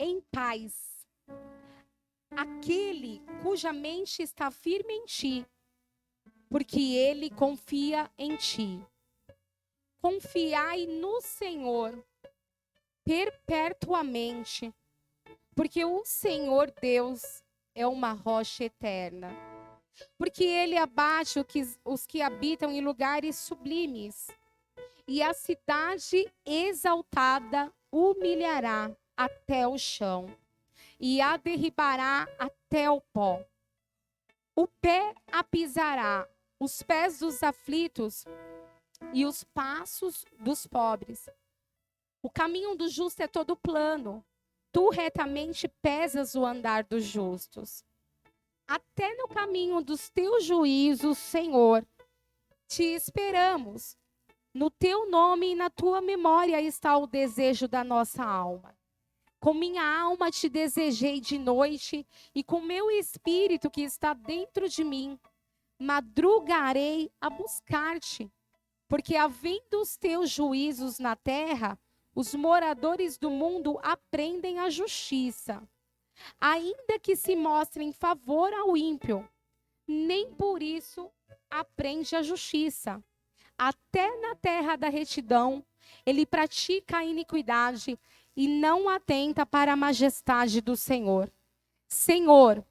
em paz aquele cuja mente está firme em ti, porque ele confia em ti. Confiai no Senhor perpetuamente, porque o Senhor Deus é uma rocha eterna. Porque ele abate os que habitam em lugares sublimes, e a cidade exaltada humilhará até o chão, e a derribará até o pó. O pé a pisará, os pés dos aflitos e os passos dos pobres. O caminho do justo é todo plano. Tu retamente pesas o andar dos justos. Até no caminho dos teus juízos, Senhor, te esperamos. No teu nome e na tua memória está o desejo da nossa alma. Com minha alma te desejei de noite, e com meu espírito que está dentro de mim, madrugarei a buscar-te. Porque havendo os teus juízos na terra, os moradores do mundo aprendem a justiça. Ainda que se mostre em favor ao ímpio, nem por isso aprende a justiça. Até na terra da retidão, ele pratica a iniquidade e não atenta para a majestade do Senhor. Senhor,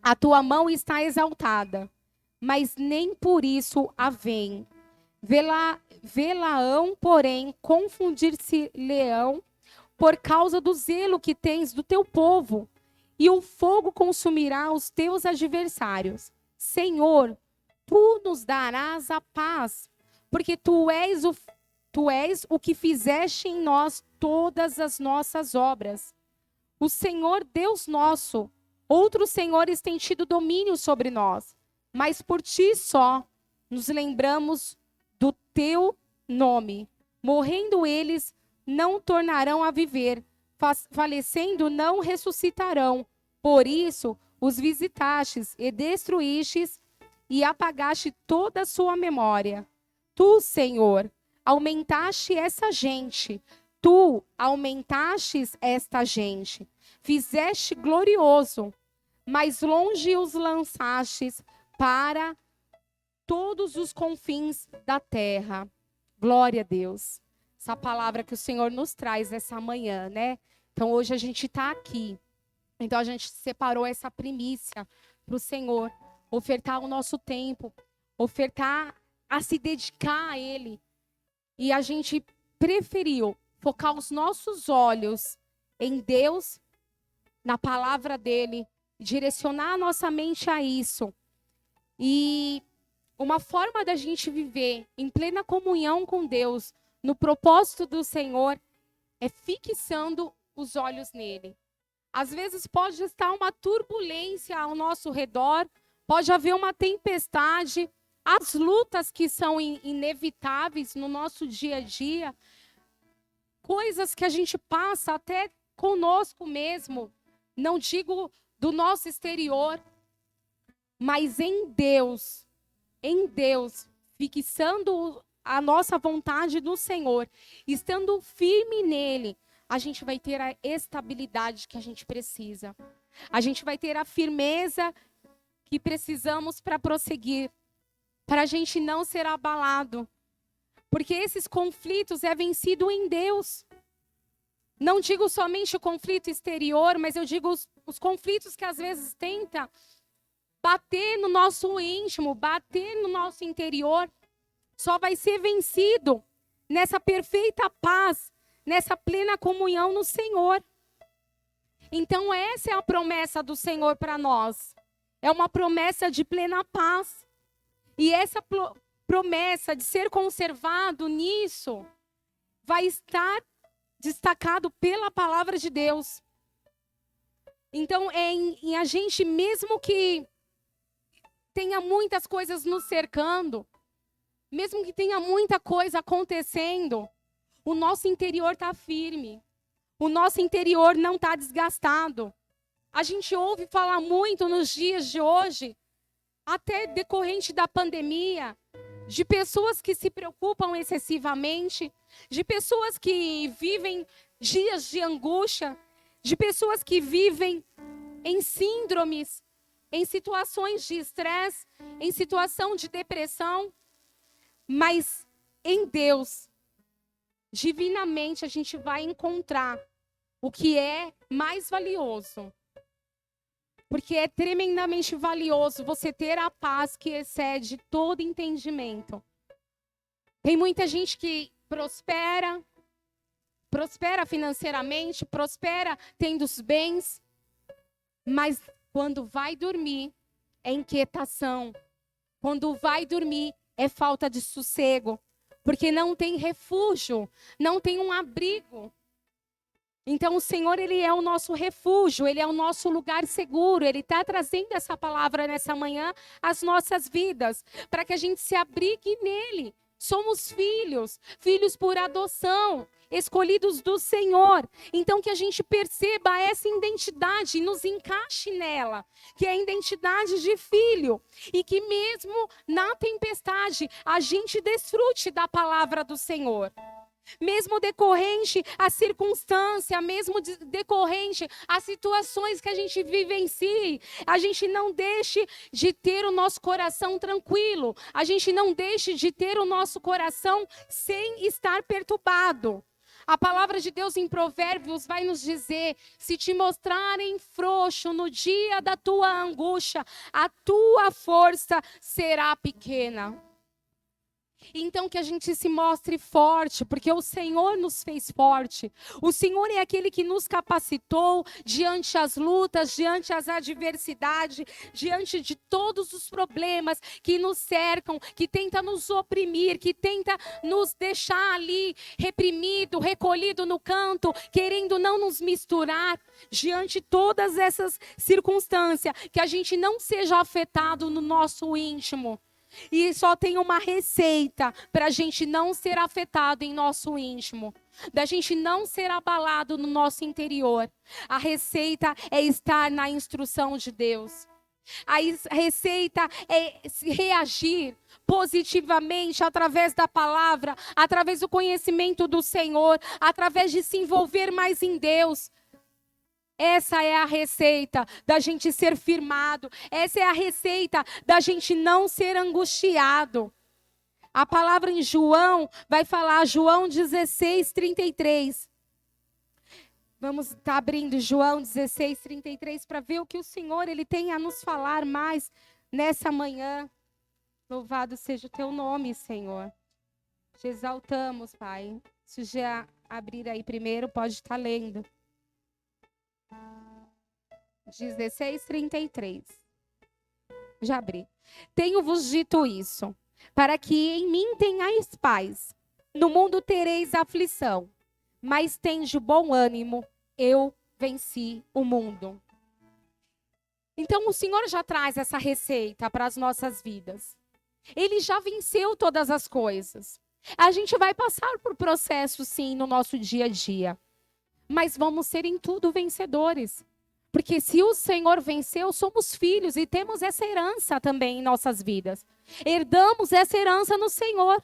a tua mão está exaltada, mas nem por isso a veem. Vê-la-ão, porém, confundir-se-leão por causa do zelo que tens do teu povo, e o fogo consumirá os teus adversários. Senhor, tu nos darás a paz, porque tu és o que fizeste em nós todas as nossas obras. O Senhor Deus nosso, outros senhores têm tido domínio sobre nós, mas por ti só nos lembramos do teu nome. Morrendo eles, não tornarão a viver, falecendo, não ressuscitarão. Por isso, os visitastes e destruístes e apagaste toda a sua memória. Tu, Senhor, aumentaste essa gente. Tu aumentastes esta gente. Fizeste glorioso, mas longe os lançastes para todos os confins da terra. Glória a Deus. Essa palavra que o Senhor nos traz essa manhã, né? Então hoje a gente está aqui. Então a gente separou essa primícia para o Senhor. Ofertar o nosso tempo. Ofertar a se dedicar a Ele. E a gente preferiu focar os nossos olhos em Deus, na palavra dEle. Direcionar a nossa mente a isso. E uma forma da gente viver em plena comunhão com Deus, no propósito do Senhor, é fixando os olhos nele. Às vezes pode estar uma turbulência ao nosso redor, pode haver uma tempestade, as lutas que são inevitáveis no nosso dia a dia, coisas que a gente passa até conosco mesmo, não digo do nosso exterior, mas em Deus, fixando a nossa vontade no Senhor, estando firme nele, a gente vai ter a estabilidade que a gente precisa. A gente vai ter a firmeza que precisamos para prosseguir, para a gente não ser abalado. Porque esses conflitos é vencido em Deus. Não digo somente o conflito exterior, mas eu digo os conflitos que às vezes tenta bater no nosso íntimo, bater no nosso interior, só vai ser vencido nessa perfeita paz, nessa plena comunhão no Senhor. Então essa é a promessa do Senhor para nós. É uma promessa de plena paz. E essa promessa de ser conservado nisso vai estar destacado pela palavra de Deus. Então é em a gente, mesmo que tenha muitas coisas nos cercando, mesmo que tenha muita coisa acontecendo, o nosso interior está firme. O nosso interior não está desgastado. A gente ouve falar muito nos dias de hoje, até decorrente da pandemia, de pessoas que se preocupam excessivamente, de pessoas que vivem dias de angústia, de pessoas que vivem em síndromes, em situações de estresse, em situação de depressão. Mas em Deus, divinamente, a gente vai encontrar o que é mais valioso. Porque é tremendamente valioso você ter a paz que excede todo entendimento. Tem muita gente que prospera financeiramente, prospera tendo os bens, mas quando vai dormir é inquietação. Quando vai dormir é falta de sossego, porque não tem refúgio, não tem um abrigo. Então o Senhor, Ele é o nosso refúgio, Ele é o nosso lugar seguro. Ele está trazendo essa palavra nessa manhã às nossas vidas, para que a gente se abrigue nele. Somos filhos, filhos por adoção, escolhidos do Senhor. Então que a gente perceba essa identidade e nos encaixe nela, que é a identidade de filho. E que mesmo na tempestade, a gente desfrute da palavra do Senhor. Mesmo decorrente a circunstância, mesmo decorrente a situações que a gente vivencie, a gente não deixe de ter o nosso coração tranquilo, a gente não deixe de ter o nosso coração sem estar perturbado. A palavra de Deus em Provérbios vai nos dizer: se te mostrarem frouxo no dia da tua angústia, a tua força será pequena. Então que a gente se mostre forte, porque o Senhor nos fez forte. O Senhor é aquele que nos capacitou diante as lutas, diante as adversidades, diante de todos os problemas que nos cercam, que tenta nos oprimir, que tenta nos deixar ali reprimido, recolhido no canto, querendo não nos misturar. Diante de todas essas circunstâncias, que a gente não seja afetado no nosso íntimo. E só tem uma receita para a gente não ser afetado em nosso íntimo, da gente não ser abalado no nosso interior. A receita é estar na instrução de Deus. A receita é reagir positivamente através da palavra, através do conhecimento do Senhor, através de se envolver mais em Deus. Essa é a receita da gente ser firmado. Essa é a receita da gente não ser angustiado. A palavra em João vai falar, João 16:33. Vamos estar abrindo João 16:33 para ver o que o Senhor Ele tem a nos falar mais nessa manhã. Louvado seja o teu nome, Senhor. Te exaltamos, Pai. Se já abrir aí primeiro, pode estar lendo. 16:33. Já abri. Tenho-vos dito isso, para que em mim tenhais paz. No mundo tereis aflição, mas tende bom ânimo, eu venci o mundo. Então o Senhor já traz essa receita para as nossas vidas. Ele já venceu todas as coisas. A gente vai passar por processos, sim, no nosso dia a dia. Mas vamos ser em tudo vencedores. Porque se o Senhor venceu, somos filhos e temos essa herança também em nossas vidas. Herdamos essa herança no Senhor.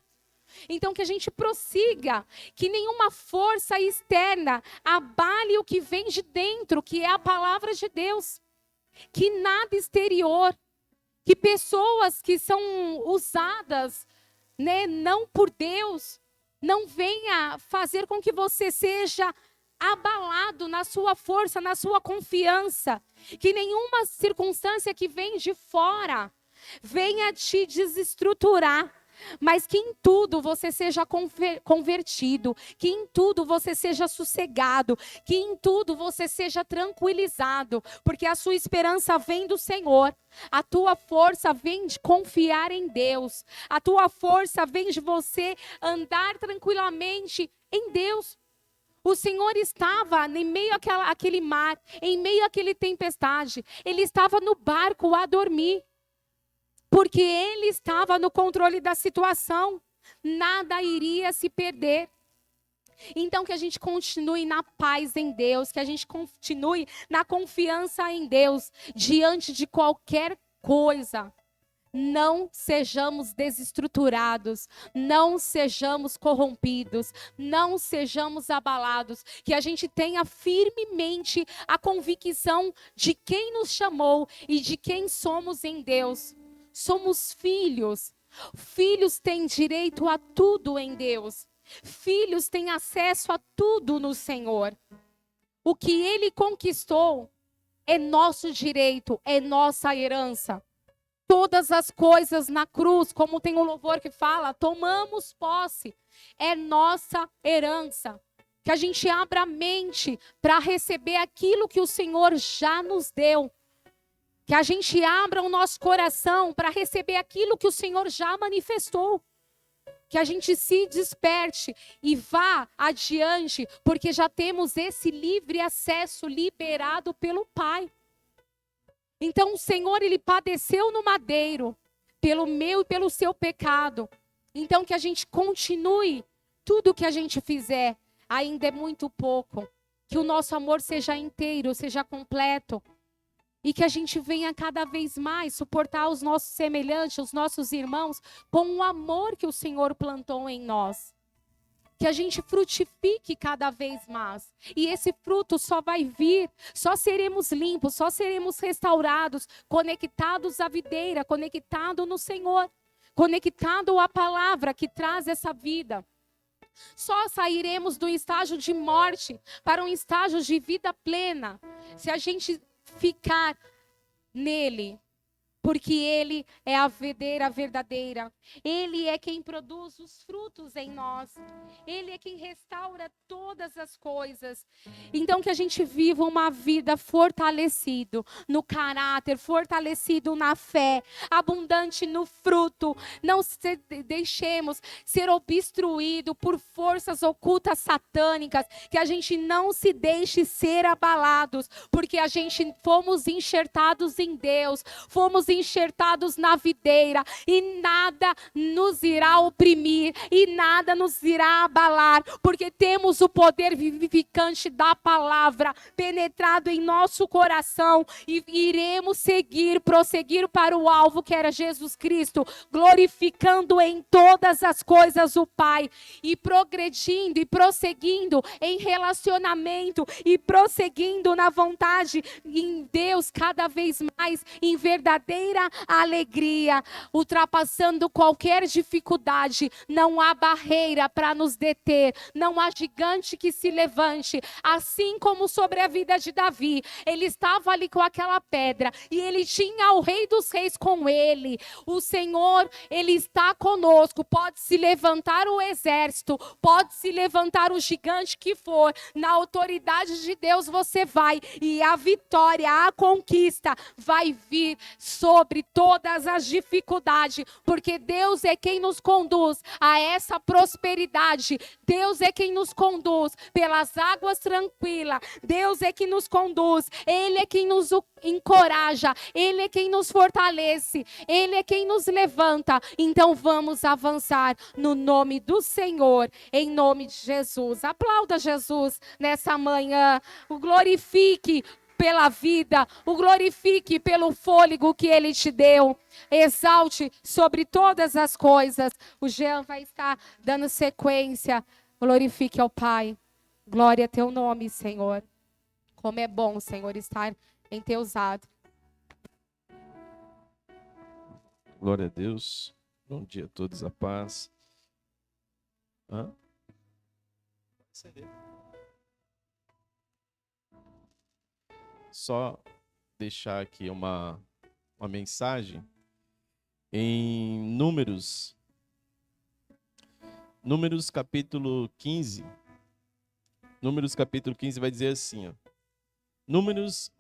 Então que a gente prossiga, que nenhuma força externa abale o que vem de dentro, que é a palavra de Deus. Que nada exterior, que pessoas que são usadas, né, não por Deus, não venha fazer com que você seja abalado na sua força, na sua confiança. Que nenhuma circunstância que vem de fora venha te desestruturar. Mas que em tudo você seja convertido, que em tudo você seja sossegado, que em tudo você seja tranquilizado, porque a sua esperança vem do Senhor, a tua força vem de confiar em Deus, a tua força vem de você andar tranquilamente em Deus. O Senhor estava em meio àquele mar, em meio àquele tempestade, Ele estava no barco a dormir. Porque Ele estava no controle da situação. Nada iria se perder. Então que a gente continue na paz em Deus. Que a gente continue na confiança em Deus. Diante de qualquer coisa. não sejamos desestruturados, não sejamos corrompidos, não sejamos abalados, que a gente tenha firmemente a convicção de quem nos chamou e de quem somos em Deus. Somos filhos. Filhos têm direito a tudo em Deus. Filhos têm acesso a tudo no Senhor. O que Ele conquistou é nosso direito, é nossa herança. Todas as coisas na cruz, como tem um louvor que fala, tomamos posse, é nossa herança. Que a gente abra a mente para receber aquilo que o Senhor já nos deu. Que a gente abra o nosso coração para receber aquilo que o Senhor já manifestou. Que a gente se desperte e vá adiante, porque já temos esse livre acesso liberado pelo Pai. Então o Senhor, Ele padeceu no madeiro, pelo meu e pelo seu pecado. Então que a gente continue tudo que a gente fizer, ainda é muito pouco. Que o nosso amor seja inteiro, seja completo. E que a gente venha cada vez mais suportar os nossos semelhantes, os nossos irmãos, com o amor que o Senhor plantou em nós. Que a gente frutifique cada vez mais. E esse fruto só vai vir, só seremos limpos, só seremos restaurados, conectados à videira, conectados no Senhor, conectados à palavra que traz essa vida. Só sairemos do estágio de morte para um estágio de vida plena, se a gente ficar nele. Porque Ele é a videira verdadeira. Ele é quem produz os frutos em nós. Ele é quem restaura todas as coisas. Então que a gente viva uma vida fortalecido no caráter, fortalecido na fé, abundante no fruto. Não deixemos ser obstruído por forças ocultas satânicas. Que a gente não se deixe ser abalados. Porque a gente fomos enxertados em Deus. Fomos enxertados na videira e nada nos irá oprimir e nada nos irá abalar, porque temos o poder vivificante da palavra penetrado em nosso coração e iremos seguir, prosseguir para o alvo que era Jesus Cristo, glorificando em todas as coisas o Pai e progredindo e prosseguindo em relacionamento e prosseguindo na vontade em Deus cada vez mais em verdadeira alegria, ultrapassando qualquer dificuldade. Não há barreira para nos deter, não há gigante que se levante, assim como sobre a vida de Davi. Ele estava ali com aquela pedra e ele tinha o Rei dos Reis com ele. O Senhor, Ele está conosco. Pode se levantar o exército, pode se levantar o gigante que for, na autoridade de Deus você vai, e a vitória, a conquista vai vir sobre todas as dificuldades, porque Deus é quem nos conduz a essa prosperidade. Deus é quem nos conduz pelas águas tranquilas. Deus é quem nos conduz. Ele é quem nos encoraja. Ele é quem nos fortalece. Ele é quem nos levanta. Então vamos avançar no nome do Senhor, em nome de Jesus. Aplauda Jesus nessa manhã. O glorifique pela vida, o glorifique pelo fôlego que Ele te deu. Exalte sobre todas as coisas. O Jean vai estar dando sequência. Glorifique ao Pai. Glória a teu nome, Senhor. Como é bom, Senhor, estar em teus atos. Glória a Deus. Bom dia a todos, a paz. Só deixar aqui uma mensagem em Números capítulo 15. Números capítulo 15 vai dizer assim, ó. Números,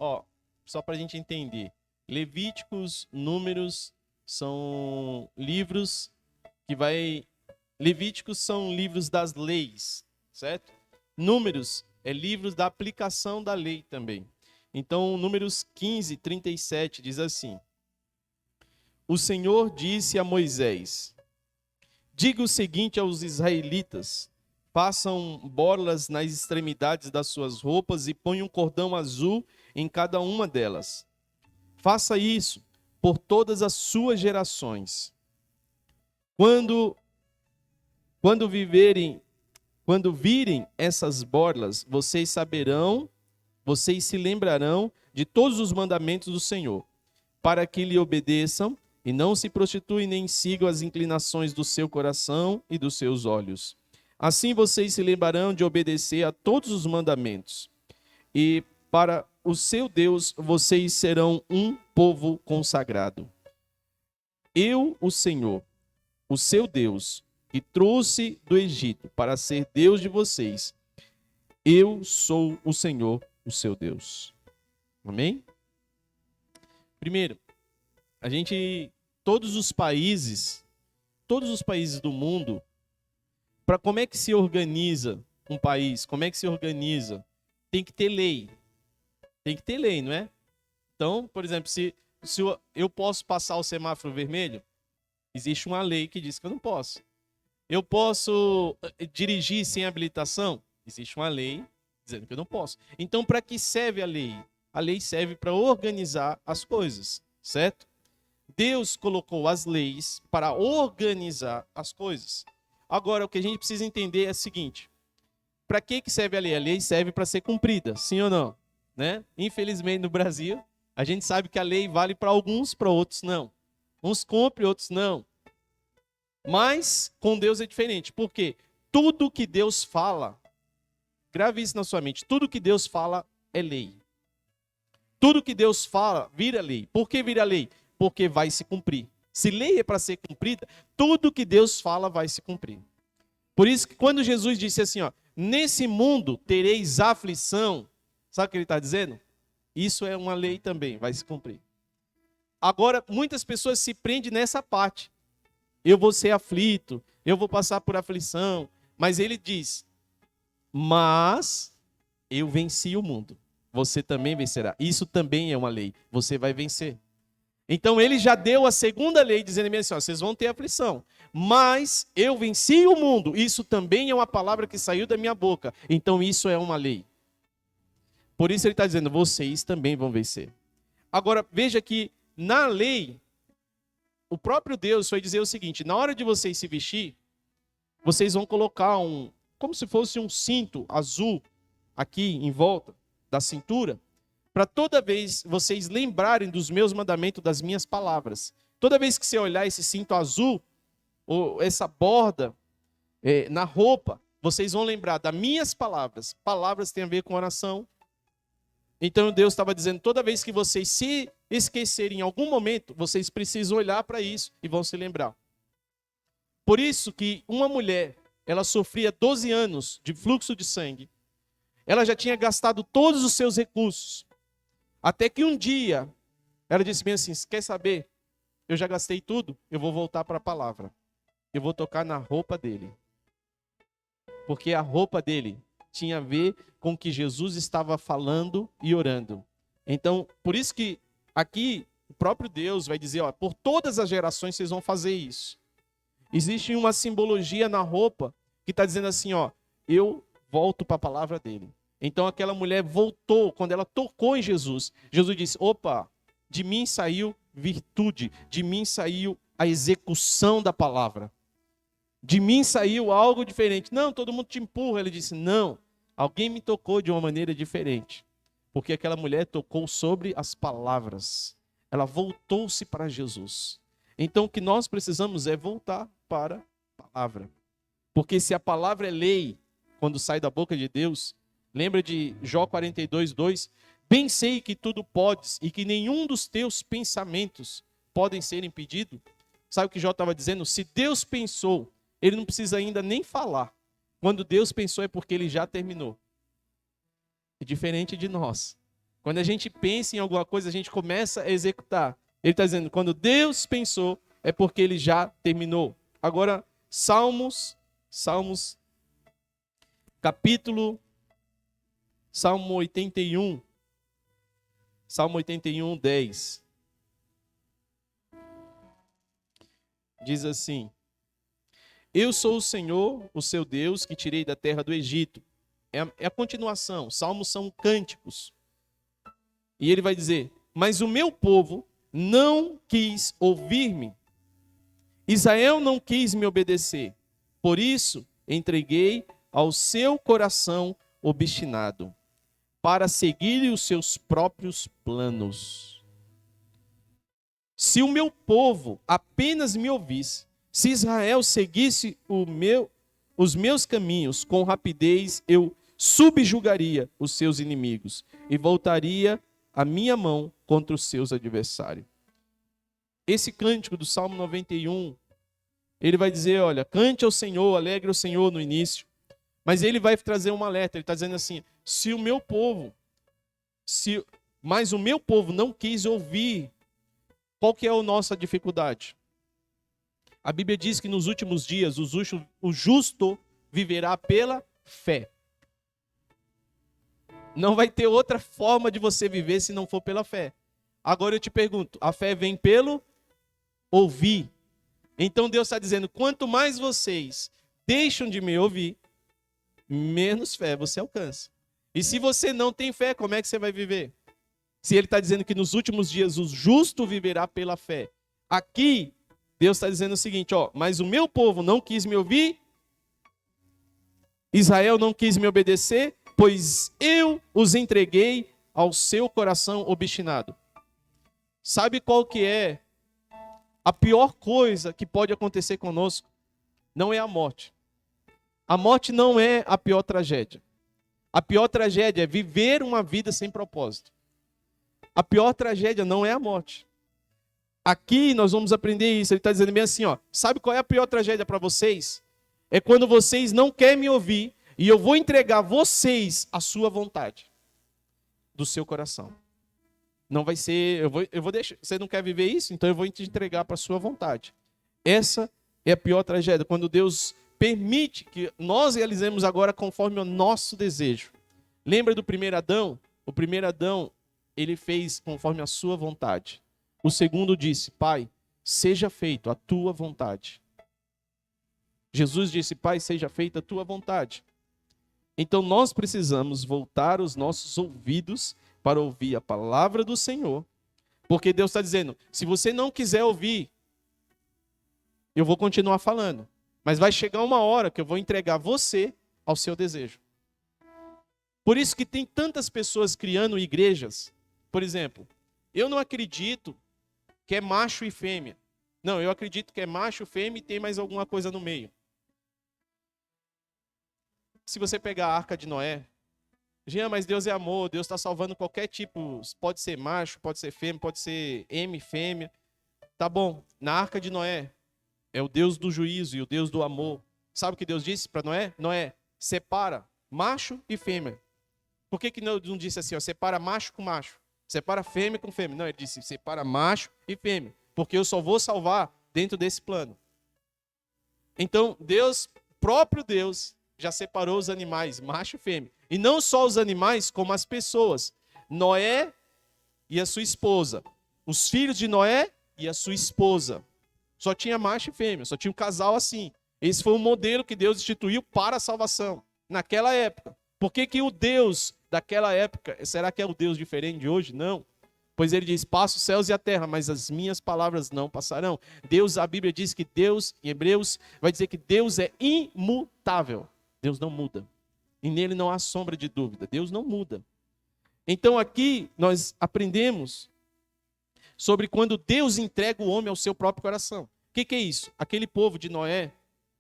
só para a gente entender. Levíticos, Números são livros que vai... Levíticos são livros das leis, certo? Números é livros da aplicação da lei também. Então, Números 15, 37 diz assim: O Senhor disse a Moisés: diga o seguinte aos israelitas: façam borlas nas extremidades das suas roupas e ponham um cordão azul em cada uma delas. Faça isso por todas as suas gerações. Quando virem essas borlas, vocês se lembrarão de todos os mandamentos do Senhor, para que lhe obedeçam e não se prostituem nem sigam as inclinações do seu coração e dos seus olhos. Assim vocês se lembrarão de obedecer a todos os mandamentos. E para o seu Deus, vocês serão um povo consagrado. Eu, o Senhor, o seu Deus, que trouxe do Egito para ser Deus de vocês, eu sou o Senhor, o seu Deus. Amém? Primeiro, todos os países do mundo, para como é que se organiza um país, como é que se organiza? Tem que ter lei. Tem que ter lei, não é? Então, por exemplo, se eu posso passar o semáforo vermelho, existe uma lei que diz que eu não posso. Eu posso dirigir sem habilitação? Existe uma lei dizendo que eu não posso. Então, para que serve a lei? A lei serve para organizar as coisas, certo? Deus colocou as leis para organizar as coisas. Agora, o que a gente precisa entender é o seguinte: para que serve a lei? A lei serve para ser cumprida, sim ou não? Né? Infelizmente, no Brasil, a gente sabe que a lei vale para alguns, para outros não. Uns cumprem, outros não. Mas com Deus é diferente, porque tudo que Deus fala, grave isso na sua mente, tudo que Deus fala é lei. Tudo que Deus fala vira lei. Por que vira lei? Porque vai se cumprir. Se lei é para ser cumprida, tudo que Deus fala vai se cumprir. Por isso que quando Jesus disse assim, ó, nesse mundo tereis aflição, sabe o que ele está dizendo? Isso é uma lei também, vai se cumprir. Agora, muitas pessoas se prendem nessa parte. Eu vou ser aflito, eu vou passar por aflição. Mas ele diz, mas eu venci o mundo. Você também vencerá. Isso também é uma lei. Você vai vencer. Então ele já deu a segunda lei, dizendo assim, ó, vocês vão ter aflição. Mas eu venci o mundo. Isso também é uma palavra que saiu da minha boca. Então isso é uma lei. Por isso ele está dizendo, vocês também vão vencer. Agora, veja que na lei, o próprio Deus foi dizer o seguinte, na hora de vocês se vestir, vocês vão colocar como se fosse um cinto azul aqui em volta da cintura, para toda vez vocês lembrarem dos meus mandamentos, das minhas palavras. Toda vez que você olhar esse cinto azul, ou essa borda na roupa, vocês vão lembrar das minhas palavras. Palavras têm a ver com oração. Então Deus estava dizendo, toda vez que vocês se esquecerem em algum momento, vocês precisam olhar para isso e vão se lembrar. Por isso que uma mulher, ela sofria 12 anos de fluxo de sangue. Ela já tinha gastado todos os seus recursos. Até que um dia, ela disse bem assim, quer saber? Eu já gastei tudo, eu vou voltar para a palavra. Eu vou tocar na roupa dele. Porque a roupa dele tinha a ver com o que Jesus estava falando e orando. Então, por isso que aqui o próprio Deus vai dizer, ó, por todas as gerações vocês vão fazer isso. Existe uma simbologia na roupa que está dizendo assim, ó, eu volto para a palavra dele. Então aquela mulher voltou, quando ela tocou em Jesus, Jesus disse, opa, de mim saiu virtude, de mim saiu a execução da palavra. De mim saiu algo diferente. Não, todo mundo te empurra. Ele disse, não, alguém me tocou de uma maneira diferente. Porque aquela mulher tocou sobre as palavras. Ela voltou-se para Jesus. Então o que nós precisamos é voltar para a palavra. Porque se a palavra é lei, quando sai da boca de Deus, lembra de Jó 42:2? Bem sei que tudo podes e que nenhum dos teus pensamentos podem ser impedidos. Sabe o que Jó estava dizendo? Se Deus pensou, ele não precisa ainda nem falar. Quando Deus pensou é porque ele já terminou. É diferente de nós. Quando a gente pensa em alguma coisa, a gente começa a executar. Ele está dizendo, quando Deus pensou, é porque ele já terminou. Agora, Salmo 81. Salmo 81, 10. Diz assim, eu sou o Senhor, o seu Deus, que tirei da terra do Egito. É a continuação. Salmos são cânticos. E ele vai dizer, mas o meu povo não quis ouvir-me. Israel não quis me obedecer. Por isso, entreguei ao seu coração obstinado, para seguir os seus próprios planos. Se o meu povo apenas me ouvisse, se Israel seguisse os meus caminhos com rapidez, eu subjugaria os seus inimigos e voltaria a minha mão contra os seus adversários. Esse cântico do Salmo 91, ele vai dizer, olha, cante ao Senhor, alegre ao Senhor no início. Mas ele vai trazer um alerta, ele está dizendo assim, mas o meu povo não quis ouvir. Qual que é a nossa dificuldade? A Bíblia diz que nos últimos dias o justo viverá pela fé. Não vai ter outra forma de você viver se não for pela fé. Agora eu te pergunto, a fé vem pelo ouvir. Então Deus está dizendo, quanto mais vocês deixam de me ouvir, menos fé você alcança. E se você não tem fé, como é que você vai viver? Se ele está dizendo que nos últimos dias o justo viverá pela fé. Aqui, Deus está dizendo o seguinte, ó, mas o meu povo não quis me ouvir, Israel não quis me obedecer, pois eu os entreguei ao seu coração obstinado. Sabe qual que é a pior coisa que pode acontecer conosco? Não é a morte. A morte não é a pior tragédia. A pior tragédia é viver uma vida sem propósito. A pior tragédia não é a morte. Aqui nós vamos aprender isso. Ele está dizendo bem assim, ó. Sabe qual é a pior tragédia para vocês? É quando vocês não querem me ouvir e eu vou entregar vocês à sua vontade, do seu coração. Não vai ser, eu vou deixar. Você não quer viver isso? Então eu vou te entregar para a sua vontade. Essa é a pior tragédia, quando Deus permite que nós realizemos agora conforme o nosso desejo. Lembra do primeiro Adão? O primeiro Adão, ele fez conforme a sua vontade. O segundo disse, Pai, seja feito a tua vontade. Jesus disse, Pai, seja feita a tua vontade. Então nós precisamos voltar os nossos ouvidos para ouvir a palavra do Senhor. Porque Deus está dizendo, se você não quiser ouvir, eu vou continuar falando. Mas vai chegar uma hora que eu vou entregar você ao seu desejo. Por isso que tem tantas pessoas criando igrejas. Por exemplo, eu não acredito que é macho e fêmea. Não, eu acredito que é macho, fêmea e tem mais alguma coisa no meio. Se você pegar a Arca de Noé, Jean, mas Deus é amor, Deus está salvando qualquer tipo, pode ser macho, pode ser fêmea, pode ser fêmea. Tá bom, na Arca de Noé, é o Deus do juízo e o Deus do amor. Sabe o que Deus disse para Noé? Noé, separa macho e fêmea. Por que não disse assim, ó, separa macho com macho, separa fêmea com fêmea? Não, ele disse, separa macho e fêmea, porque eu só vou salvar dentro desse plano. Então, Deus, próprio Deus, já separou os animais, macho e fêmea. E não só os animais, como as pessoas. Noé e a sua esposa. Os filhos de Noé e a sua esposa. Só tinha macho e fêmea, só tinha um casal assim. Esse foi o modelo que Deus instituiu para a salvação, naquela época. Por que o Deus daquela época, será que é o Deus diferente de hoje? Não. Pois ele diz, passa os céus e a terra, mas as minhas palavras não passarão. Deus, a Bíblia diz que Deus, em Hebreus, vai dizer que Deus é imutável. Deus não muda. E nele não há sombra de dúvida. Deus não muda. Então aqui nós aprendemos sobre quando Deus entrega o homem ao seu próprio coração. O que é isso? Aquele povo de Noé,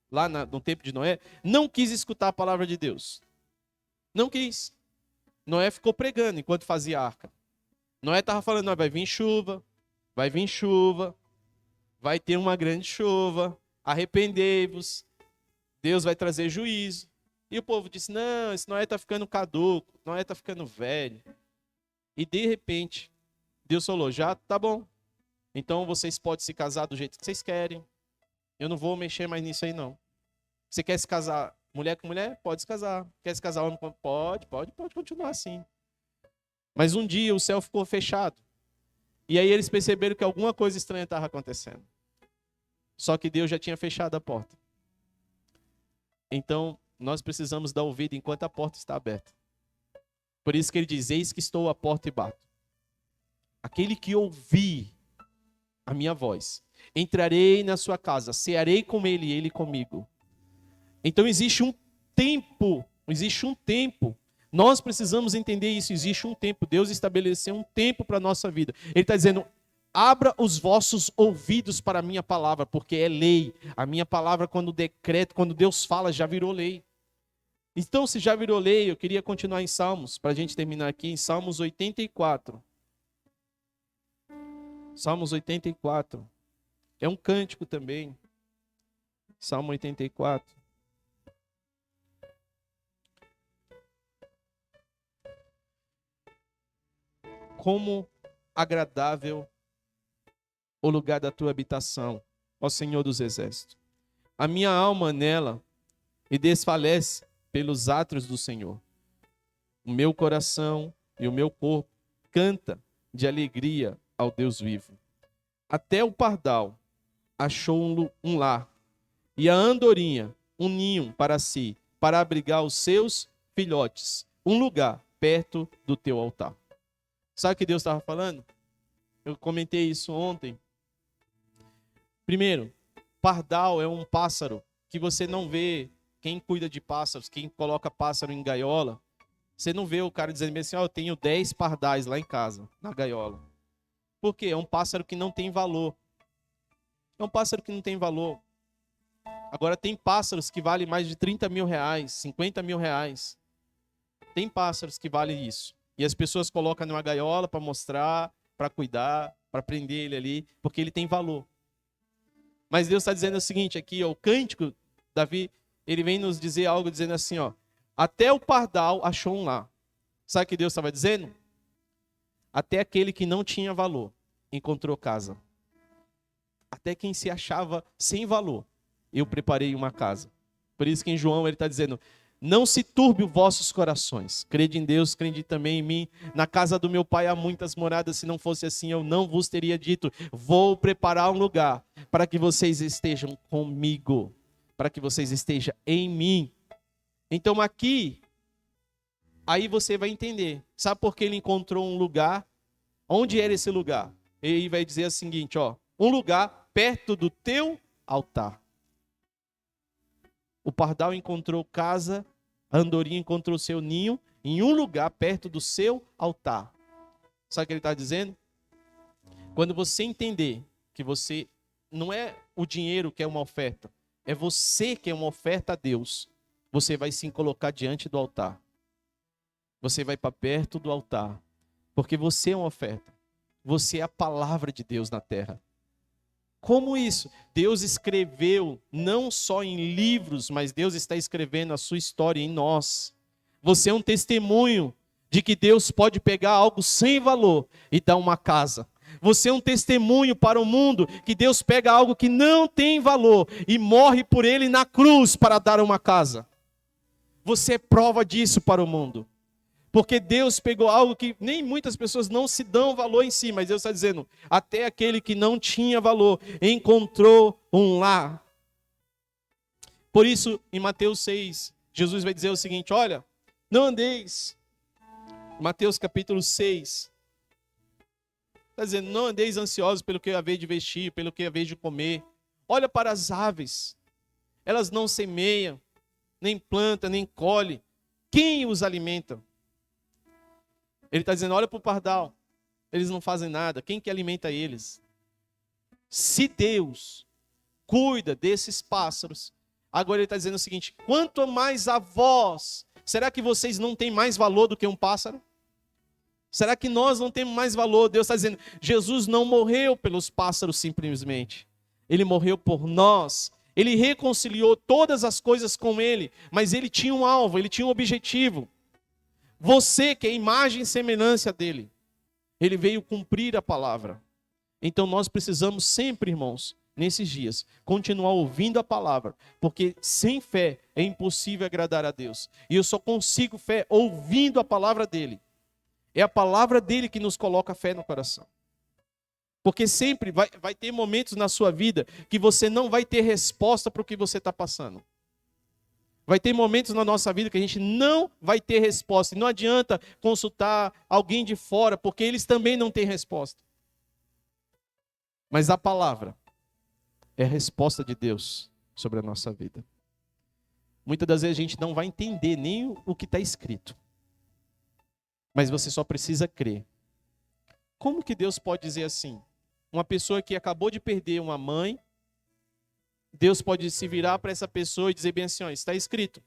lá no tempo de Noé, não quis escutar a palavra de Deus. Não quis. Noé ficou pregando enquanto fazia a arca. Noé estava falando, não, vai vir chuva, vai ter uma grande chuva, arrependei-vos, Deus vai trazer juízo. E o povo disse, não, esse Noé está ficando caduco, Noé está ficando velho. E de repente, Deus falou, já tá bom. Então vocês podem se casar do jeito que vocês querem. Eu não vou mexer mais nisso aí não. Você quer se casar mulher com mulher? Pode se casar. Quer se casar homem com homem? Pode continuar assim. Mas um dia o céu ficou fechado. E aí eles perceberam que alguma coisa estranha estava acontecendo. Só que Deus já tinha fechado a porta. Então, nós precisamos dar ouvido enquanto a porta está aberta. Por isso que ele diz, eis que estou à porta e bato. Aquele que ouvir a minha voz. Entrarei na sua casa, cearei com ele e ele comigo. Então existe um tempo. Nós precisamos entender isso, existe um tempo. Deus estabeleceu um tempo para a nossa vida. Ele está dizendo, abra os vossos ouvidos para a minha palavra, porque é lei. A minha palavra, quando decreto, quando Deus fala, já virou lei. Então, se já virou lei, eu queria continuar em Salmos, para a gente terminar aqui, em Salmos 84. Salmos 84. É um cântico também. Salmo 84. Como agradável o lugar da tua habitação, ó Senhor dos exércitos. A minha alma nela e desfalece pelos átrios do Senhor. O meu coração e o meu corpo canta de alegria ao Deus vivo. Até o pardal achou um lar, e a andorinha um ninho para si, para abrigar os seus filhotes, um lugar perto do teu altar. Sabe o que Deus estava falando? Eu comentei isso ontem. Primeiro, pardal é um pássaro que você não vê. Quem cuida de pássaros, quem coloca pássaro em gaiola, você não vê o cara dizendo assim, eu tenho 10 pardais lá em casa, na gaiola. Por quê? É um pássaro que não tem valor. É um pássaro que não tem valor. Agora tem pássaros que valem mais de 30 mil reais, 50 mil reais. Tem pássaros que valem isso. E as pessoas colocam numa gaiola para mostrar, para cuidar, para prender ele ali, porque ele tem valor. Mas Deus está dizendo o seguinte aqui, ó, o cântico, Davi, ele vem nos dizer algo dizendo assim, ó, até o pardal achou um lar. Sabe o que Deus estava dizendo? Até aquele que não tinha valor encontrou casa. Até quem se achava sem valor, eu preparei uma casa. Por isso que em João ele está dizendo, não se turbe os vossos corações. Crede em Deus, crede também em mim. Na casa do meu pai há muitas moradas. Se não fosse assim, eu não vos teria dito. Vou preparar um lugar para que vocês estejam comigo. Para que vocês estejam em mim. Então aqui, aí você vai entender. Sabe por que ele encontrou um lugar? Onde era esse lugar? Ele vai dizer o seguinte, ó. Um lugar perto do teu altar. O pardal encontrou casa, a andorinha encontrou seu ninho em um lugar perto do seu altar. Sabe o que ele está dizendo? Quando você entender que você não é o dinheiro que é uma oferta, é você que é uma oferta a Deus, você vai se colocar diante do altar. Você vai para perto do altar, porque você é uma oferta. Você é a palavra de Deus na terra. Como isso? Deus escreveu não só em livros, mas Deus está escrevendo a sua história em nós. Você é um testemunho de que Deus pode pegar algo sem valor e dar uma casa. Você é um testemunho para o mundo que Deus pega algo que não tem valor e morre por ele na cruz para dar uma casa. Você é prova disso para o mundo. Porque Deus pegou algo que nem muitas pessoas não se dão valor em si, mas Deus está dizendo, até aquele que não tinha valor encontrou um lar. Por isso, em Mateus 6, Jesus vai dizer o seguinte, olha, não andeis, Mateus capítulo 6, está dizendo, não andeis ansiosos pelo que haver de vestir, pelo que haver de comer. Olha para as aves, elas não semeiam, nem plantam, nem colhem. Quem os alimenta? Ele está dizendo, olha para o pardal, eles não fazem nada, quem que alimenta eles? Se Deus cuida desses pássaros, agora ele está dizendo o seguinte, quanto mais a vós, será que vocês não têm mais valor do que um pássaro? Será que nós não temos mais valor? Deus está dizendo, Jesus não morreu pelos pássaros simplesmente, ele morreu por nós. Ele reconciliou todas as coisas com ele, mas ele tinha um alvo, ele tinha um objetivo. Você que é imagem e semelhança dele, ele veio cumprir a palavra. Então nós precisamos sempre, irmãos, nesses dias, continuar ouvindo a palavra, porque sem fé é impossível agradar a Deus. E eu só consigo fé ouvindo a palavra dele. É a palavra dele que nos coloca fé no coração. Porque sempre vai ter momentos na sua vida que você não vai ter resposta para o que você está passando. Vai ter momentos na nossa vida que a gente não vai ter resposta. E não adianta consultar alguém de fora, porque eles também não têm resposta. Mas a palavra é a resposta de Deus sobre a nossa vida. Muitas das vezes a gente não vai entender nem o que está escrito. Mas você só precisa crer. Como que Deus pode dizer assim? Uma pessoa que acabou de perder uma mãe, Deus pode se virar para essa pessoa e dizer bem assim, ó, está escrito,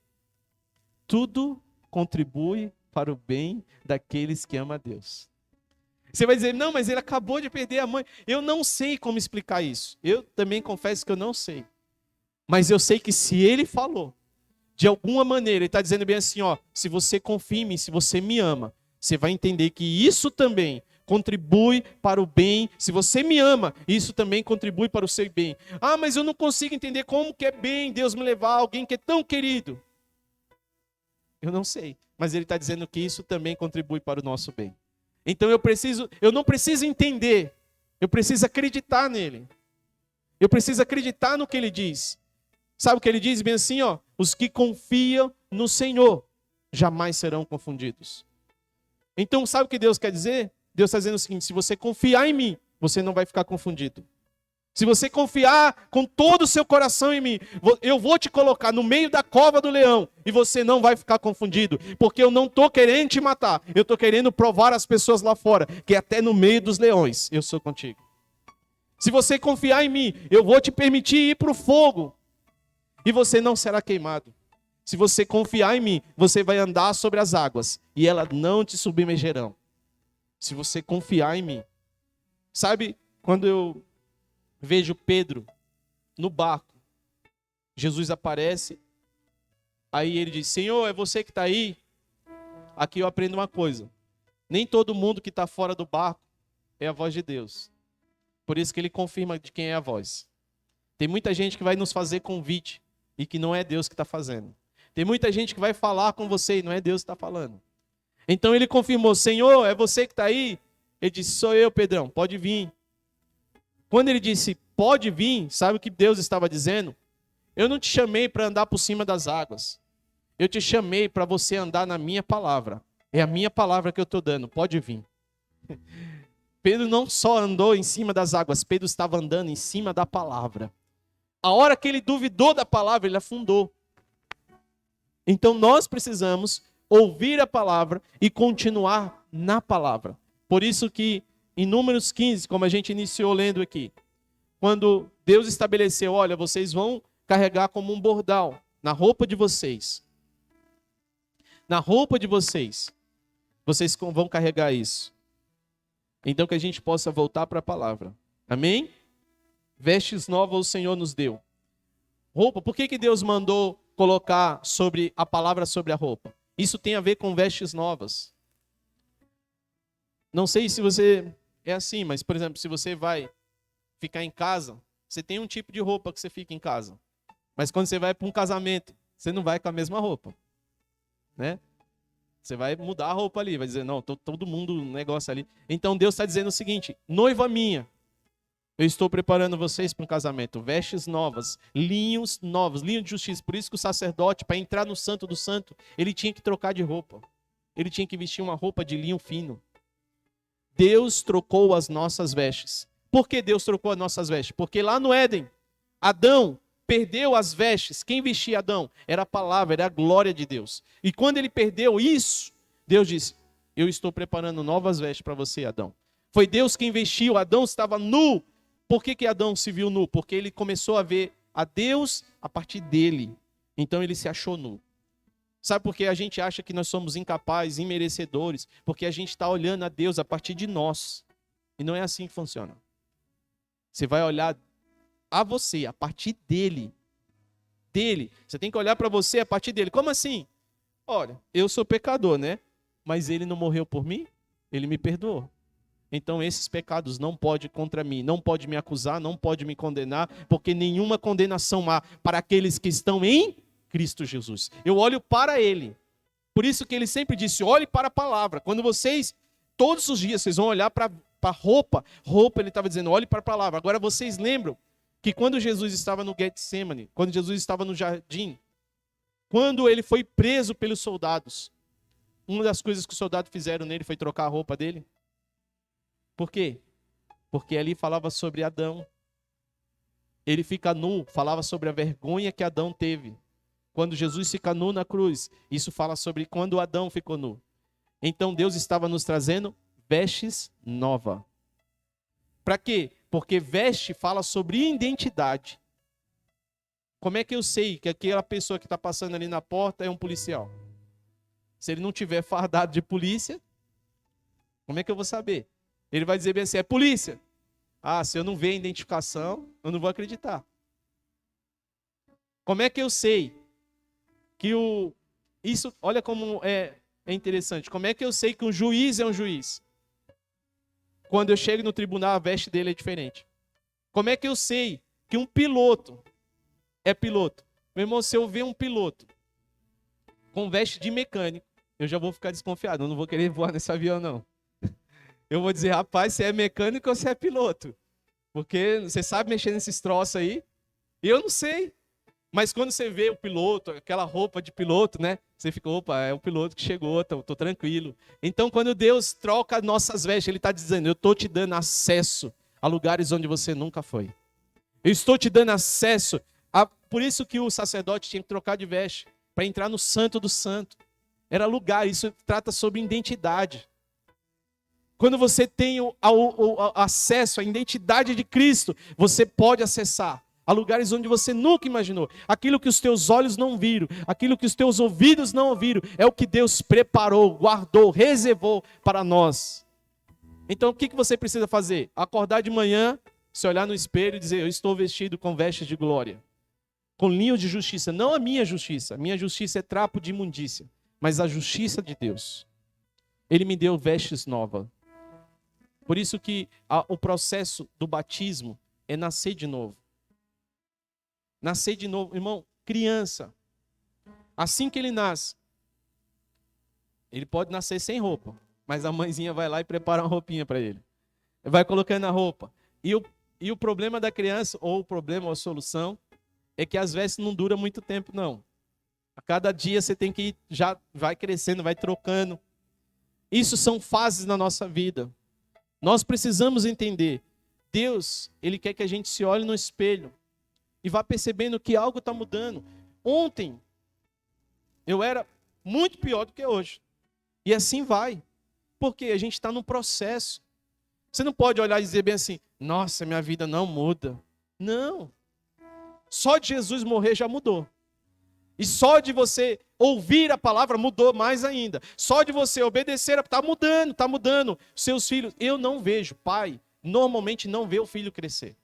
tudo contribui para o bem daqueles que amam a Deus. Você vai dizer, não, mas ele acabou de perder a mãe. Eu não sei como explicar isso. Eu também confesso que eu não sei. Mas eu sei que se ele falou, de alguma maneira, ele está dizendo bem assim, ó, se você confia em mim, se você me ama, você vai entender que isso também contribui para o bem. Se você me ama, isso também contribui para o seu bem. Ah, mas eu não consigo entender como que é bem Deus me levar a alguém que é tão querido. Eu não sei, mas ele está dizendo que isso também contribui para o nosso bem. Então eu não preciso entender, eu preciso acreditar nele. Eu preciso acreditar no que ele diz. Sabe o que ele diz bem assim, ó? Os que confiam no Senhor jamais serão confundidos. Então sabe o que Deus quer dizer? Deus está dizendo o seguinte, se você confiar em mim, você não vai ficar confundido. Se você confiar com todo o seu coração em mim, eu vou te colocar no meio da cova do leão e você não vai ficar confundido, porque eu não estou querendo te matar, eu estou querendo provar às pessoas lá fora que até no meio dos leões eu sou contigo. Se você confiar em mim, eu vou te permitir ir para o fogo e você não será queimado. Se você confiar em mim, você vai andar sobre as águas e elas não te submergerão. Se você confiar em mim. Sabe, quando eu vejo Pedro no barco, Jesus aparece, aí ele diz, Senhor, é você que está aí? Aqui eu aprendo uma coisa, nem todo mundo que está fora do barco é a voz de Deus. Por isso que ele confirma de quem é a voz. Tem muita gente que vai nos fazer convite e que não é Deus que está fazendo. Tem muita gente que vai falar com você e não é Deus que está falando. Então ele confirmou, Senhor, é você que está aí? Ele disse, sou eu, Pedrão, pode vir. Quando ele disse, pode vir, sabe o que Deus estava dizendo? Eu não te chamei para andar por cima das águas. Eu te chamei para você andar na minha palavra. É a minha palavra que eu estou dando, pode vir. Pedro não só andou em cima das águas, Pedro estava andando em cima da palavra. A hora que ele duvidou da palavra, ele afundou. Então nós precisamos ouvir a palavra e continuar na palavra. Por isso que em Números 15, como a gente iniciou lendo aqui, quando Deus estabeleceu, olha, vocês vão carregar como um bordão na roupa de vocês. Na roupa de vocês. Vocês vão carregar isso. Então que a gente possa voltar para a palavra. Amém? Vestes novas o Senhor nos deu. Roupa, por que Deus mandou colocar sobre a palavra sobre a roupa? Isso tem a ver com vestes novas. Não sei se você é assim, mas, por exemplo, se você vai ficar em casa, você tem um tipo de roupa que você fica em casa. Mas quando você vai para um casamento, você não vai com a mesma roupa. Né? Você vai mudar a roupa ali, vai dizer, não, todo mundo um negócio ali. Então Deus está dizendo o seguinte, noiva minha, eu estou preparando vocês para um casamento, vestes novas, linhos novos, linho de justiça. Por isso que o sacerdote, para entrar no santo do santo, ele tinha que trocar de roupa. Ele tinha que vestir uma roupa de linho fino. Deus trocou as nossas vestes. Por que Deus trocou as nossas vestes? Porque lá no Éden, Adão perdeu as vestes. Quem vestia Adão? Era a palavra, era a glória de Deus. E quando ele perdeu isso, Deus disse, eu estou preparando novas vestes para você, Adão. Foi Deus quem vestiu, Adão estava nu. Por que Adão se viu nu? Porque ele começou a ver a Deus a partir dele. Então ele se achou nu. Sabe por que a gente acha que nós somos incapazes, imerecedores? Porque a gente está olhando a Deus a partir de nós. E não é assim que funciona. Você vai olhar a você a partir dele. Dele. Você tem que olhar para você a partir dele. Como assim? Olha, eu sou pecador, né? Mas ele não morreu por mim? Ele me perdoou. Então esses pecados não podem contra mim, não pode me acusar, não pode me condenar, porque nenhuma condenação há para aqueles que estão em Cristo Jesus. Eu olho para ele. Por isso que ele sempre disse, olhe para a palavra. Quando vocês, todos os dias, vocês vão olhar para a roupa, ele estava dizendo, olhe para a palavra. Agora vocês lembram que quando Jesus estava no Getsemane, quando Jesus estava no jardim, quando ele foi preso pelos soldados, uma das coisas que os soldados fizeram nele foi trocar a roupa dele. Por quê? porque ali falava sobre Adão. Ele fica nu, falava sobre a vergonha que Adão teve. Quando Jesus fica nu na cruz, isso fala sobre quando Adão ficou nu. Então Deus estava nos trazendo vestes novas. Para quê? Porque veste fala sobre identidade. Como é que eu sei que aquela pessoa que está passando ali na porta é um policial? Se ele não tiver fardado de polícia, como é que eu vou saber? Ele vai dizer bem assim, é polícia. Ah, se eu não ver a identificação, eu não vou acreditar. Como é que eu sei que isso, olha como é interessante. Como é que eu sei que um juiz é um juiz? Quando eu chego no tribunal, a veste dele é diferente. Como é que eu sei que um piloto é piloto? Meu irmão, se eu ver um piloto com veste de mecânico, eu já vou ficar desconfiado. Eu não vou querer voar nesse avião, não. Eu vou dizer, rapaz, você é mecânico ou você é piloto? Porque você sabe mexer nesses troços aí? E eu não sei. Mas quando você vê o piloto, aquela roupa de piloto, né? Você fica, opa, é o piloto que chegou, tô tranquilo. Então, quando Deus troca nossas vestes, Ele está dizendo, eu estou te dando acesso a lugares onde você nunca foi. Eu estou te dando acesso. Por isso que o sacerdote tinha que trocar de veste, para entrar no Santo do Santo. Era lugar, isso trata sobre identidade. Quando você tem o acesso à identidade de Cristo, você pode acessar a lugares onde você nunca imaginou. Aquilo que os teus olhos não viram, aquilo que os teus ouvidos não ouviram, é o que Deus preparou, guardou, reservou para nós. Então o que você precisa fazer? Acordar de manhã, se olhar no espelho e dizer, eu estou vestido com vestes de glória, com linho de justiça, não a minha justiça é trapo de imundícia, mas a justiça de Deus. Ele me deu vestes novas. Por isso que o processo do batismo é nascer de novo. Nascer de novo, irmão, criança. Assim que ele nasce, ele pode nascer sem roupa, mas a mãezinha vai lá e prepara uma roupinha para ele. Vai colocando a roupa. E o problema da criança, ou o problema ou a solução, é que as vestes não duram muito tempo, não. A cada dia você tem que ir, já vai crescendo, vai trocando. Isso são fases na nossa vida. Nós precisamos entender. Deus, Ele quer que a gente se olhe no espelho e vá percebendo que algo está mudando. Ontem, eu era muito pior do que hoje. E assim vai. Porque a gente está num processo. Você não pode olhar e dizer bem assim, nossa, minha vida não muda. Não. Só de Jesus morrer já mudou. E só de você ouvir a palavra mudou mais ainda. Só de você obedecer, está mudando. Seus filhos, eu não vejo, pai, normalmente não vê o filho crescer.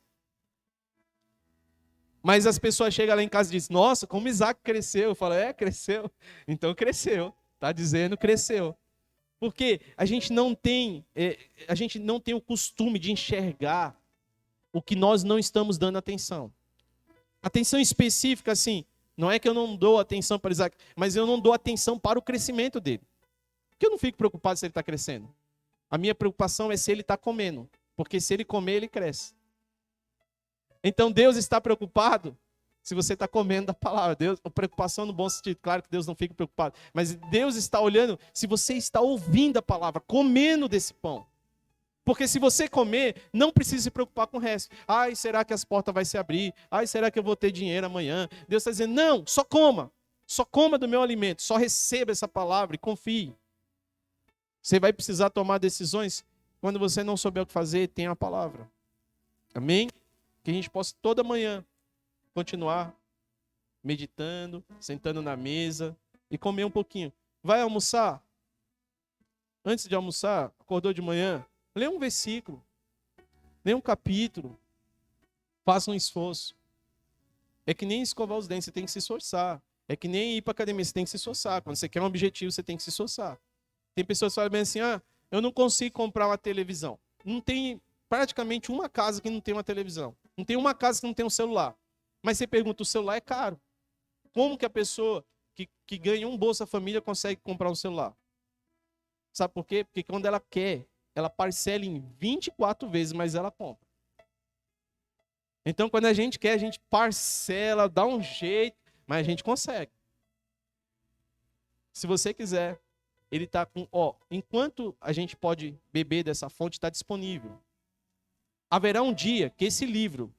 Mas as pessoas chegam lá em casa e dizem, nossa, como Isaac cresceu. Eu falo, cresceu. Então cresceu. Está dizendo, cresceu. Porque a gente não tem o costume de enxergar o que nós não estamos dando atenção. Atenção específica, assim, não é que eu não dou atenção para Isaac, mas eu não dou atenção para o crescimento dele. Porque eu não fico preocupado se ele está crescendo. A minha preocupação é se ele está comendo. Porque se ele comer, ele cresce. Então Deus está preocupado se você está comendo da palavra. Deus, a preocupação no bom sentido. Claro que Deus não fica preocupado. Mas Deus está olhando se você está ouvindo a palavra, comendo desse pão. Porque se você comer, não precisa se preocupar com o resto. Ai, será que as portas vão se abrir? Ai, será que eu vou ter dinheiro amanhã? Deus está dizendo, não, só coma. Só coma do meu alimento. Só receba essa palavra e confie. Você vai precisar tomar decisões. Quando você não souber o que fazer, tenha a palavra. Amém? Que a gente possa toda manhã continuar meditando, sentando na mesa e comer um pouquinho. Vai almoçar? Antes de almoçar, acordou de manhã? Lê um versículo, lê um capítulo, faça um esforço. É que nem escovar os dentes, você tem que se esforçar. É que nem ir para a academia, você tem que se esforçar. Quando você quer um objetivo, você tem que se esforçar. Tem pessoas que falam bem assim, eu não consigo comprar uma televisão. Não tem praticamente uma casa que não tem uma televisão. Não tem uma casa que não tem um celular. Mas você pergunta, o celular é caro. Como que a pessoa que ganha um Bolsa Família consegue comprar um celular? Sabe por quê? Porque quando ela quer, ela parcela em 24 vezes, mas ela compra. Então, quando a gente quer, a gente parcela, dá um jeito, mas a gente consegue. Se você quiser, ele está com... enquanto a gente pode beber dessa fonte, está disponível. haverá um dia que esse livro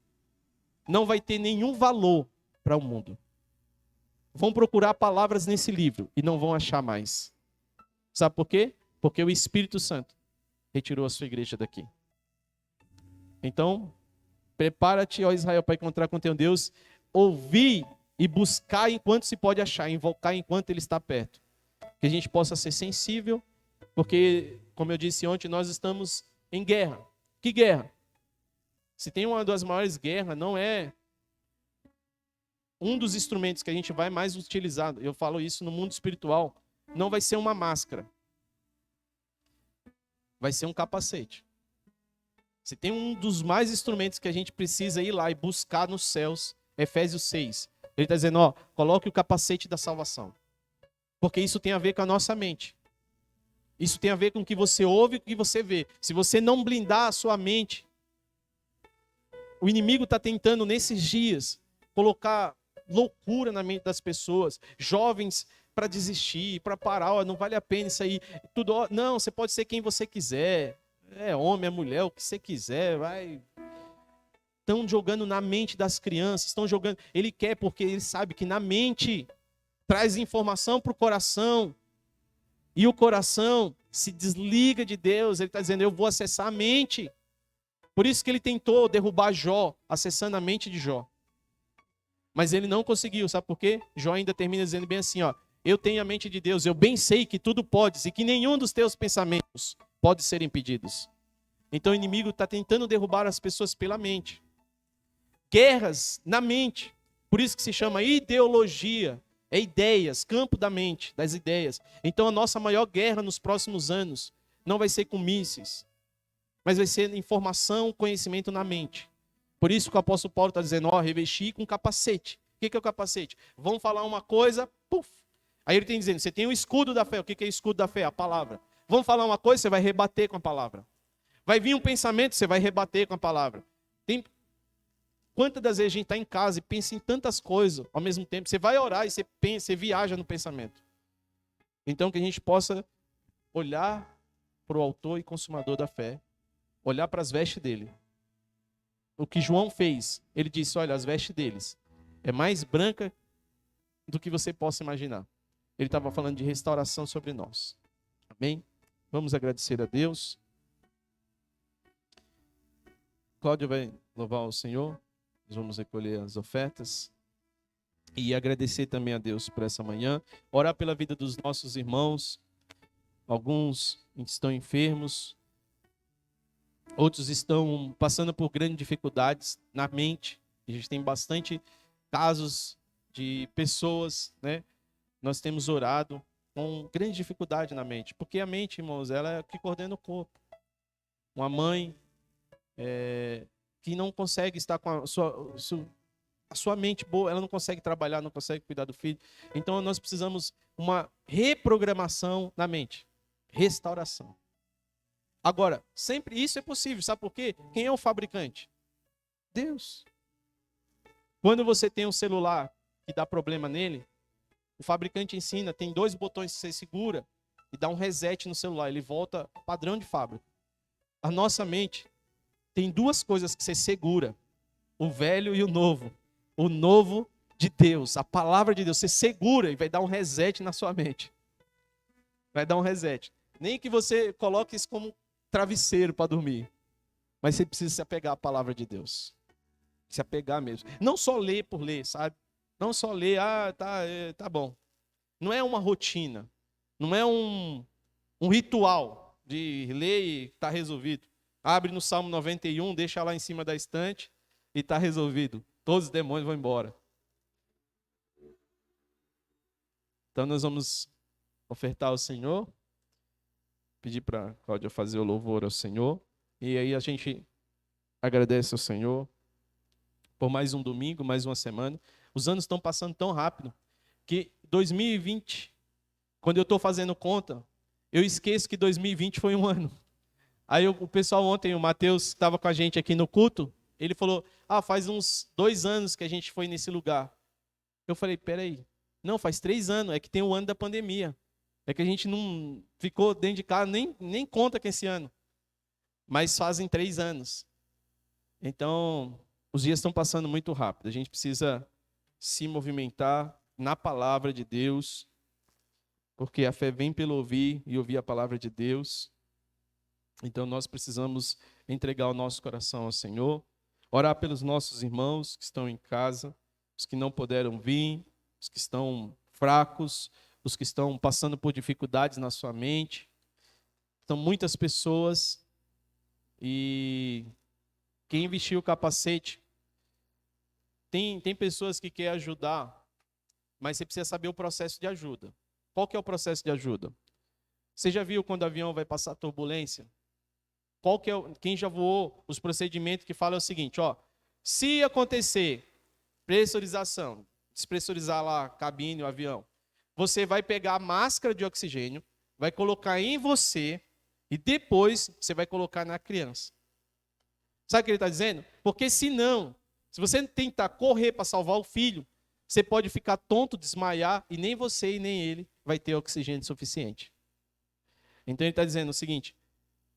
não vai ter nenhum valor para o mundo. Vão procurar palavras nesse livro e não vão achar mais. Sabe por quê? Porque o Espírito Santo retirou a sua igreja daqui. Então, prepara-te, ó Israel, para encontrar com teu Deus, ouvir e buscar enquanto se pode achar, invocar enquanto ele está perto. Que a gente possa ser sensível, porque, como eu disse ontem, nós estamos em guerra. Que guerra? Se tem uma das maiores guerras, não é um dos instrumentos que a gente vai mais utilizar, eu falo isso no mundo espiritual, não vai ser uma máscara. Vai ser um capacete. Se tem um dos mais instrumentos que a gente precisa ir lá e buscar nos céus, Efésios 6. Ele está dizendo, ó, coloque o capacete da salvação. Porque isso tem a ver com a nossa mente. Isso tem a ver com o que você ouve e o que você vê. Se você não blindar a sua mente, o inimigo está tentando nesses dias colocar loucura na mente das pessoas, jovens para desistir, para parar, ó, não vale a pena isso aí. Tudo, ó, não, você pode ser quem você quiser. É homem, é mulher, o que você quiser, vai. Estão jogando na mente das crianças, estão jogando. Ele quer porque ele sabe que na mente traz informação para o coração. E o coração se desliga de Deus. Ele está dizendo, eu vou acessar a mente. Por isso que ele tentou derrubar Jó, acessando a mente de Jó. Mas ele não conseguiu, sabe por quê? Jó ainda termina dizendo bem assim, ó, eu tenho a mente de Deus, eu bem sei que tudo podes e que nenhum dos teus pensamentos pode ser impedidos. Então o inimigo está tentando derrubar as pessoas pela mente. Guerras na mente. Por isso que se chama ideologia. É ideias, campo da mente, das ideias. Então a nossa maior guerra nos próximos anos não vai ser com mísseis, mas vai ser informação, conhecimento na mente. Por isso que o apóstolo Paulo está dizendo, ó, revestir com capacete. O que é o capacete? Vão falar uma coisa, puf. Aí ele tem dizendo, você tem o escudo da fé. O que é o escudo da fé? A palavra. Vão falar uma coisa, você vai rebater com a palavra. Vai vir um pensamento, você vai rebater com a palavra. Quantas das vezes a gente está em casa e pensa em tantas coisas ao mesmo tempo? Você vai orar e você pensa, você viaja no pensamento. Então que a gente possa olhar para o autor e consumador da fé, olhar para as vestes dele. O que João fez, ele disse, olha, as vestes deles é mais branca do que você possa imaginar. Ele estava falando de restauração sobre nós. Amém? Vamos agradecer a Deus. Cláudio vai louvar o Senhor. Nós vamos recolher as ofertas. E agradecer também a Deus por essa manhã. Orar pela vida dos nossos irmãos. Alguns estão enfermos. Outros estão passando por grandes dificuldades na mente. A gente tem bastante casos de pessoas, né? Nós temos orado com grande dificuldade na mente. Porque a mente, irmãos, ela é o que coordena o corpo. Uma mãe que não consegue estar com a sua mente boa, ela não consegue trabalhar, não consegue cuidar do filho. Então nós precisamos uma reprogramação na mente. Restauração. Agora, sempre isso é possível, sabe por quê? Quem é o fabricante? Deus. Quando você tem um celular que dá problema nele, o fabricante ensina, tem 2 botões que você segura e dá um reset no celular, ele volta padrão de fábrica. A nossa mente tem 2 coisas que você segura, o velho e o novo. O novo de Deus, a palavra de Deus, você segura e vai dar um reset na sua mente. Vai dar um reset. Nem que você coloque isso como travesseiro para dormir. Mas você precisa se apegar à palavra de Deus. Se apegar mesmo. Não só ler por ler, sabe? Não só ler, tá bom. Não é uma rotina. Não é um ritual de ler e tá resolvido. Abre no Salmo 91, deixa lá em cima da estante e tá resolvido. Todos os demônios vão embora. Então nós vamos ofertar ao Senhor. Pedir para a Cláudia fazer o louvor ao Senhor. E aí a gente agradece ao Senhor por mais um domingo, mais uma semana. Os anos estão passando tão rápido que 2020, quando eu estou fazendo conta, eu esqueço que 2020 foi um ano. Aí o pessoal ontem, o Matheus, estava com a gente aqui no culto, ele falou, faz uns 2 anos que a gente foi nesse lugar. Eu falei, peraí, não, faz 3 anos, é que tem o ano da pandemia. É que a gente não ficou dentro de casa, nem conta com esse ano. Mas fazem 3 anos. Então, os dias estão passando muito rápido. A gente precisa se movimentar na palavra de Deus, porque a fé vem pelo ouvir e ouvir a palavra de Deus. Então, nós precisamos entregar o nosso coração ao Senhor, orar pelos nossos irmãos que estão em casa, os que não puderam vir, os que estão fracos, os que estão passando por dificuldades na sua mente. São muitas pessoas e quem vestiu o capacete, tem pessoas que querem ajudar, mas você precisa saber o processo de ajuda. Qual que é o processo de ajuda? Você já viu quando o avião vai passar turbulência? Quem já voou, os procedimentos que falam é o seguinte, ó, se acontecer pressurização, despressurizar lá a cabine, o avião, você vai pegar a máscara de oxigênio, vai colocar em você e depois você vai colocar na criança. Sabe o que ele está dizendo? Porque senão, se você tentar correr para salvar o filho, você pode ficar tonto, desmaiar e nem você e nem ele vai ter oxigênio suficiente. Então ele está dizendo o seguinte,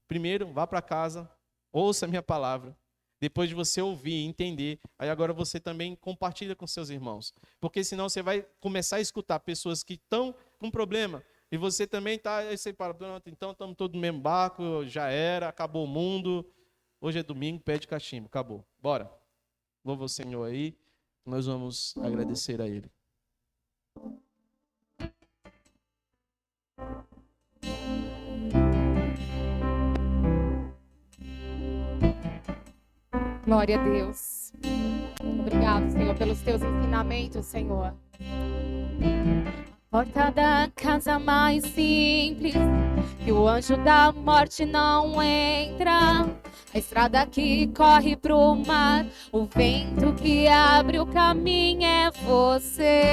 primeiro vá para casa, ouça a minha palavra, depois de você ouvir e entender, aí agora você também compartilha com seus irmãos. Porque senão você vai começar a escutar pessoas que estão com problema e você também está, aí você para, pronto, então estamos todos no mesmo barco, já era, acabou o mundo, hoje é domingo, pede cachimbo, acabou. Bora. Louva o Senhor aí, nós vamos agradecer a Ele. Glória a Deus. Obrigado, Senhor, pelos teus ensinamentos, Senhor. Porta da casa mais simples, que o anjo da morte não entra. A estrada que corre pro mar, o vento que abre o caminho é você.